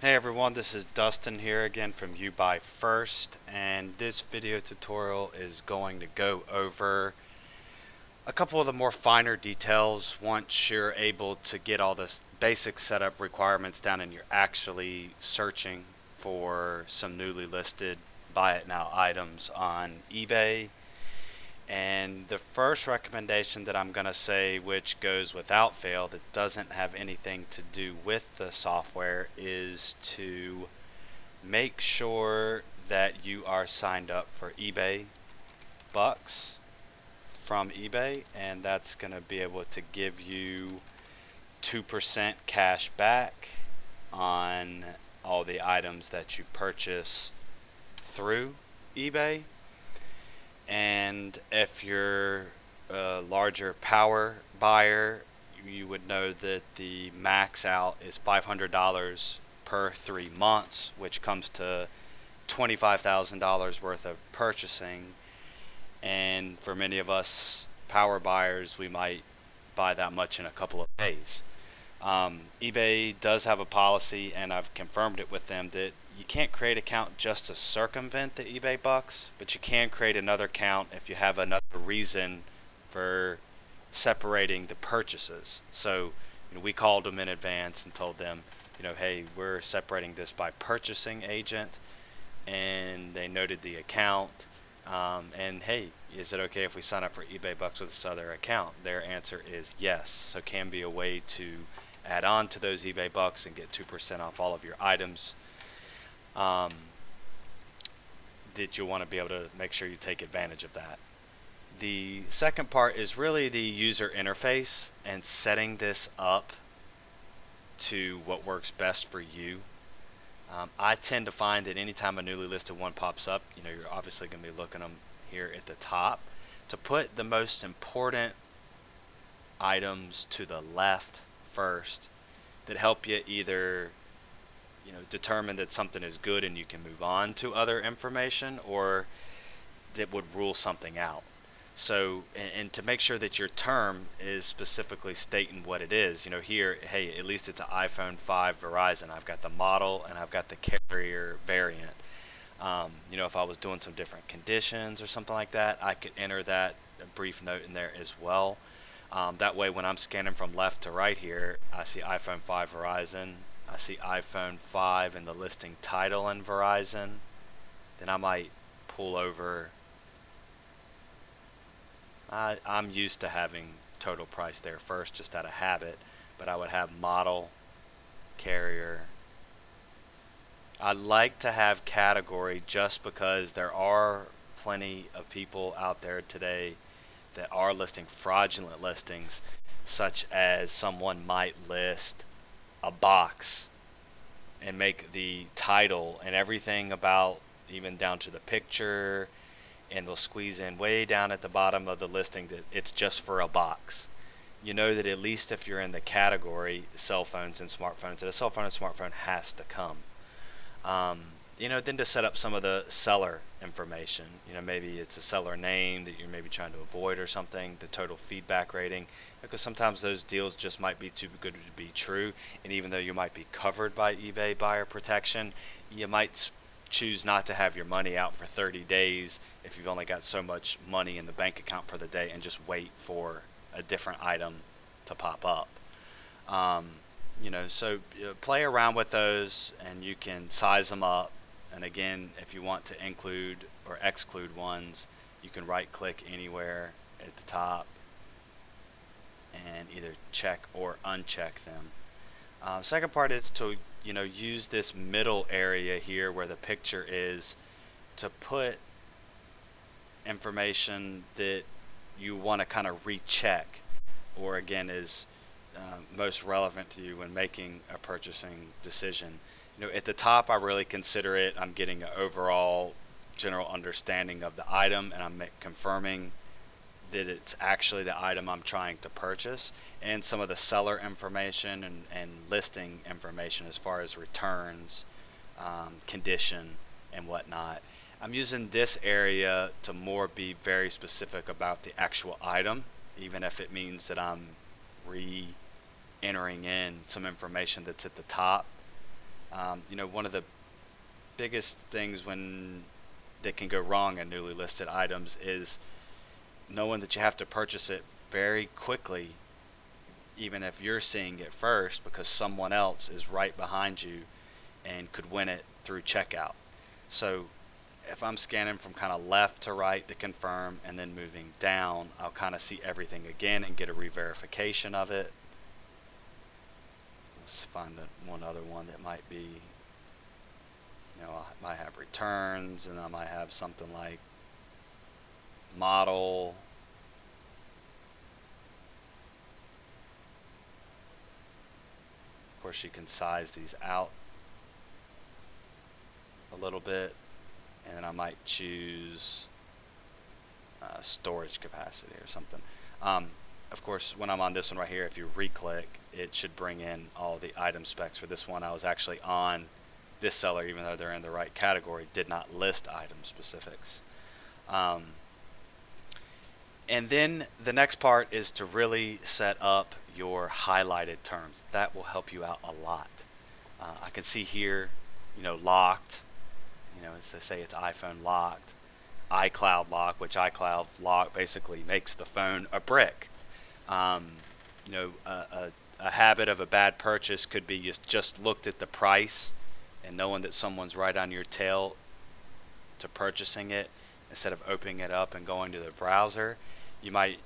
Hey everyone, this is Dustin here again from uBuyFirst, and this video tutorial is going to go over a couple of the more finer details once you're able to get all the basic setup requirements down and you're actually searching for some newly listed buy it now items on eBay. And the first recommendation that I'm going to say, which goes without fail, that doesn't have anything to do with the software, is to make sure that you are signed up for eBay Bucks from eBay, and that's going to be able to give you 2% cash back on all the items that you purchase through eBay. And if you're a larger power buyer, you would know that the max out is $500 per 3 months, which comes to $25,000 worth of purchasing. And for many of us power buyers, we might buy that much in a couple of days. eBay does have a policy, and I've confirmed it with them, that you can't create an account just to circumvent the eBay bucks, but you can create another account if you have another reason for separating the purchases. So, we called them in advance and told them, hey, we're separating this by purchasing agent, and they noted the account. And hey, is it okay if we sign up for eBay bucks with this other account? Their answer is yes. So it can be a way to add on to those eBay bucks and get 2% off all of your items. That you'll want to be able to make sure you take advantage of that. The second part is really the user interface and setting this up to what works best for you. I tend to find that anytime a newly listed one pops up, you're obviously going to be looking them here at the top, to put the most important items to the left first, that help you either determine that something is good and you can move on to other information, or that would rule something out. So, and to make sure that your term is specifically stating what it is, here, hey, at least it's an iPhone 5 Verizon. I've got the model and I've got the carrier variant. If I was doing some different conditions or something like that, I could enter that a brief note in there as well. That way, when I'm scanning from left to right here, I see iPhone 5 Verizon. I see iPhone 5 and the listing title in Verizon. Then I might pull over. I'm used to having total price there first, just out of habit, but I would have model, carrier. I like to have category just because there are plenty of people out there today that are listing fraudulent listings, such as someone might list a box and make the title and everything about, even down to the picture, and they'll squeeze in way down at the bottom of the listing that it's just for a box. You know that at least if you're in the category cell phones and smartphones, that a cell phone and smartphone has to come. Then to set up some of the seller information, maybe it's a seller name that you're maybe trying to avoid or something, the total feedback rating, because sometimes those deals just might be too good to be true, and even though you might be covered by eBay buyer protection, you might choose not to have your money out for 30 days if you've only got so much money in the bank account for the day, and just wait for a different item to pop up. So play around with those, and you can size them up. And again, if you want to include or exclude ones, you can right click anywhere at the top and either check or uncheck them. Second part is to use this middle area here where the picture is, to put information that you want to kind of recheck, or again is most relevant to you when making a purchasing decision. At the top, I really consider it, I'm getting an overall general understanding of the item, and I'm confirming that it's actually the item I'm trying to purchase, and some of the seller information and listing information as far as returns, condition, and whatnot. I'm using this area to more be very specific about the actual item, even if it means that I'm re-entering in some information that's at the top One of the biggest things that can go wrong in newly listed items is knowing that you have to purchase it very quickly, even if you're seeing it first, because someone else is right behind you and could win it through checkout. So if I'm scanning from kind of left to right to confirm and then moving down, I'll kind of see everything again and get a re-verification of it. Let's find one other one that might be, I might have returns, and I might have something like model. Of course, you can size these out a little bit, and then I might choose storage capacity or something. Of course, when I'm on this one right here, if you re-click, it should bring in all the item specs. For this one, I was actually on this seller, even though they're in the right category, did not list item specifics. And then the next part is to really set up your highlighted terms. That will help you out a lot. I can see here, locked, as they say, it's iPhone locked, iCloud lock, which iCloud lock basically makes the phone a brick. A habit of a bad purchase could be you just looked at the price and knowing that someone's right on your tail to purchasing it, instead of opening it up and going to the browser, you might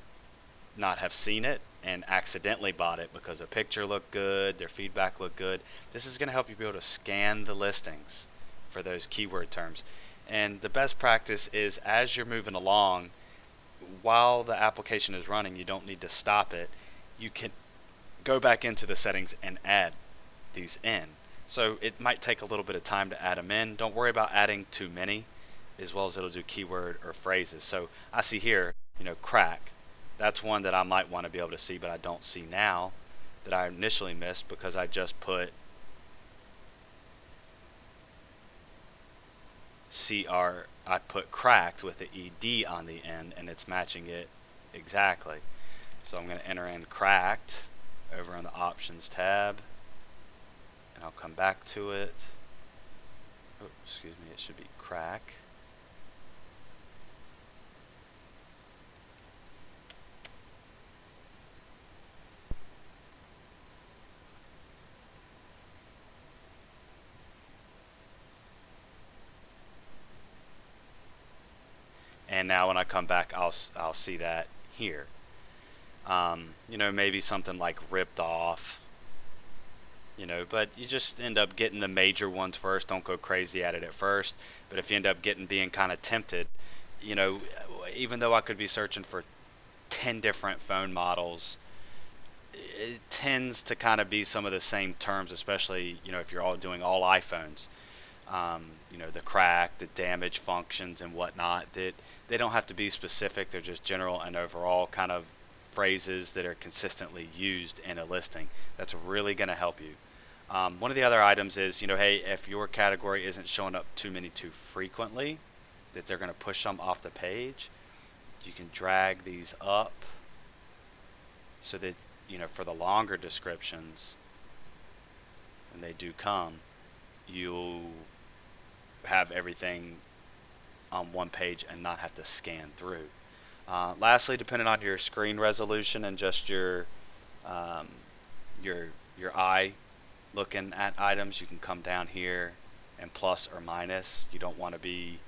not have seen it and accidentally bought it because a picture looked good, their feedback looked good. This is going to help you be able to scan the listings for those keyword terms. And the best practice is, as you're moving along, while the application is running, you don't need to stop it. You can go back into the settings and add these in. So it might take a little bit of time to add them in. Don't worry about adding too many, as well as it'll do keyword or phrases. So I see here, crack. That's one that I might want to be able to see, but I don't see now, that I initially missed because I just put I put cracked with the ED on the end, and it's matching it exactly. So I'm going to enter in cracked over on the options tab, and I'll come back to it. Oh, excuse me, it should be crack. And now when I come back, I'll see that here. Maybe something like ripped off, but you just end up getting the major ones first. Don't go crazy at it at first. But if you end up being kind of tempted, even though I could be searching for 10 different phone models, it tends to kind of be some of the same terms, especially, if you're all doing all iPhones. The crack, the damage functions and whatnot, that they don't have to be specific. They're just general and overall kind of phrases that are consistently used in a listing. That's really going to help you. One of the other items is, hey, if your category isn't showing up too frequently, that they're going to push them off the page, you can drag these up so that, for the longer descriptions, when they do come, you'll have everything on one page and not have to scan through. Lastly, depending on your screen resolution and just your eye looking at items, you can come down here and plus or minus. You don't want to be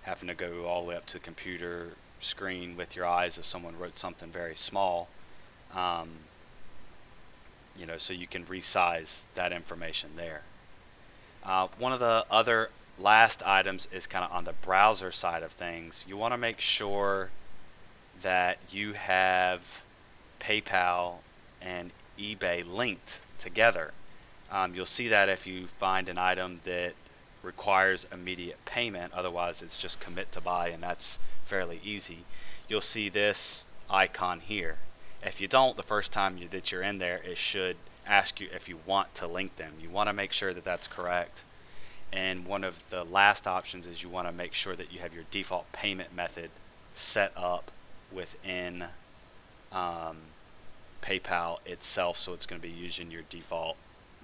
having to go all the way up to the computer screen with your eyes if someone wrote something very small. So you can resize that information there. One of the other last items is kind of on the browser side of things. You want to make sure that you have PayPal and eBay linked together. You'll see that if you find an item that requires immediate payment. Otherwise, it's just commit to buy, and that's fairly easy. You'll see this icon here. If you don't, the first time that you're in there, it should ask you if you want to link them. You want to make sure that that's correct. And one of the last options is you want to make sure that you have your default payment method set up within PayPal itself, so it's going to be using your default